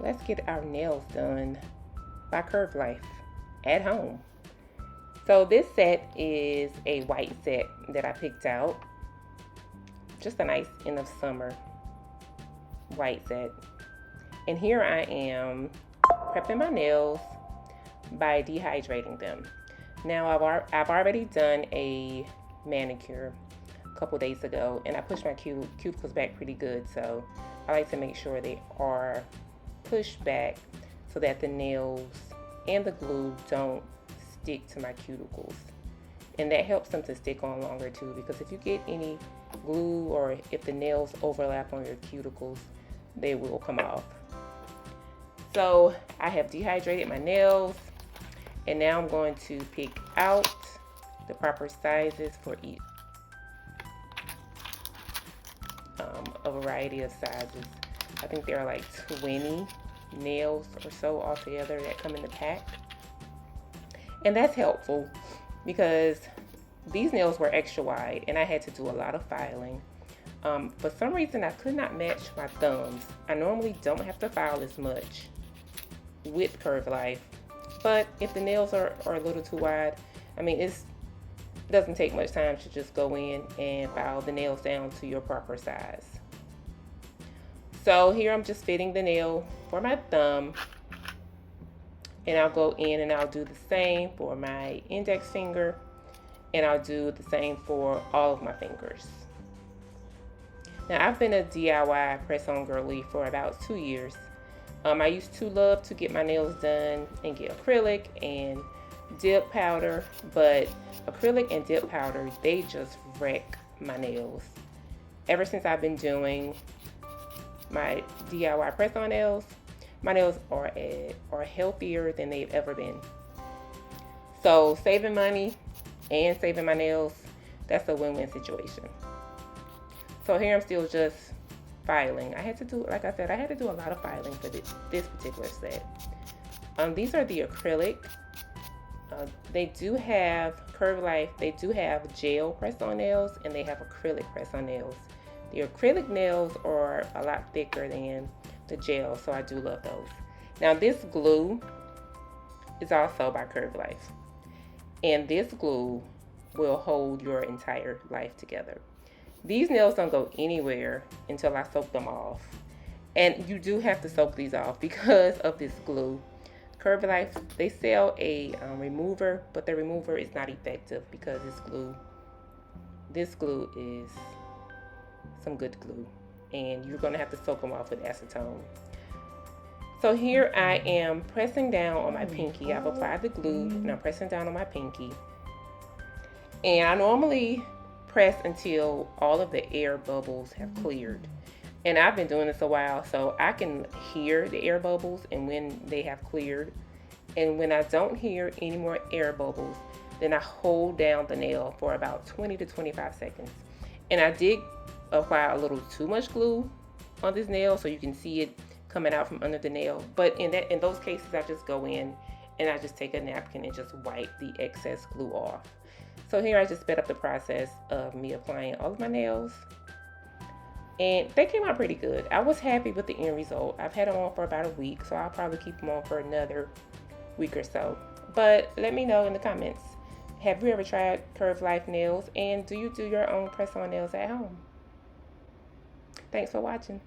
let's get our nails done by CurvLife at home. So this set is a white set that I picked out. Just a nice end of summer white set. And here I am prepping my nails by dehydrating them. Now I've already done a manicure a couple days ago, and I pushed my cuticles back pretty good, so I like to make sure they are pushed back so that the nails and the glue don't stick to my cuticles. And that helps them to stick on longer too, because if you get any glue or if the nails overlap on your cuticles, they will come off. So I have dehydrated my nails, and now I'm going to pick out the proper sizes for each. A variety of sizes. I think there are like 20 nails or so altogether that come in the pack. And that's helpful because these nails were extra wide and I had to do a lot of filing. For some reason I could not match my thumbs. I normally don't have to file as much with CurvLife, but if the nails are a little too wide, I mean, it doesn't take much time to just go in and file the nails down to your proper size. So here I'm just fitting the nail for my thumb, and I'll go in and I'll do the same for my index finger, and I'll do the same for all of my fingers. Now I've been a DIY press-on girly for about 2 years. I used to love to get my nails done and get acrylic and dip powder, but acrylic and dip powder, they just wreck my nails. Ever since I've been doing my DIY press-on nails, my nails are healthier than they've ever been. So saving money and saving my nails, that's a win-win situation. So here I'm still just filing. I had to do, like I said, I had to do a lot of filing for this particular set. These are the acrylic. They do have CurvLife. They do have gel press-on nails and they have acrylic press-on nails. The acrylic nails are a lot thicker than the gel, so I do love those. Now this glue is also by CurvLife, and this glue will hold your entire life together. These nails don't go anywhere until I soak them off, and you do have to soak these off because of this glue. CurvLife, they sell a remover, but the remover is not effective because this glue is some good glue, and you're going to have to soak them off with acetone. So here I am pressing down on my pinky. I've applied the glue and I'm pressing down on my pinky, and I normally press until all of the air bubbles have cleared. And I've been doing this a while, so I can hear the air bubbles and when they have cleared. And when I don't hear any more air bubbles, then I hold down the nail for about 20 to 25 seconds. And I did apply a little too much glue on this nail, so you can see it coming out from under the nail. But in those cases, I just go in and I just take a napkin and just wipe the excess glue off. So here I just sped up the process of me applying all of my nails, and they came out pretty good. I was happy with the end result. I've had them on for about a week, so I'll probably keep them on for another week or so. But let me know in the comments, have you ever tried CurvLife nails, and do you do your own press-on nails at home? Thanks for watching.